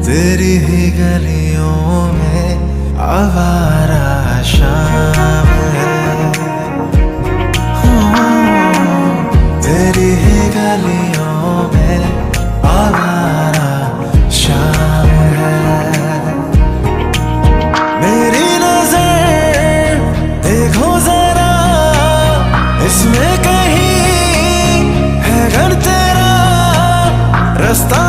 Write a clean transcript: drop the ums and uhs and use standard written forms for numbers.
तेरी ही गलियों में आवारा शाम है। तेरी ही गलियों में आवारा शाम है। मेरी नजर देखो जरा, इसमें कहीं है घर तेरा रास्ता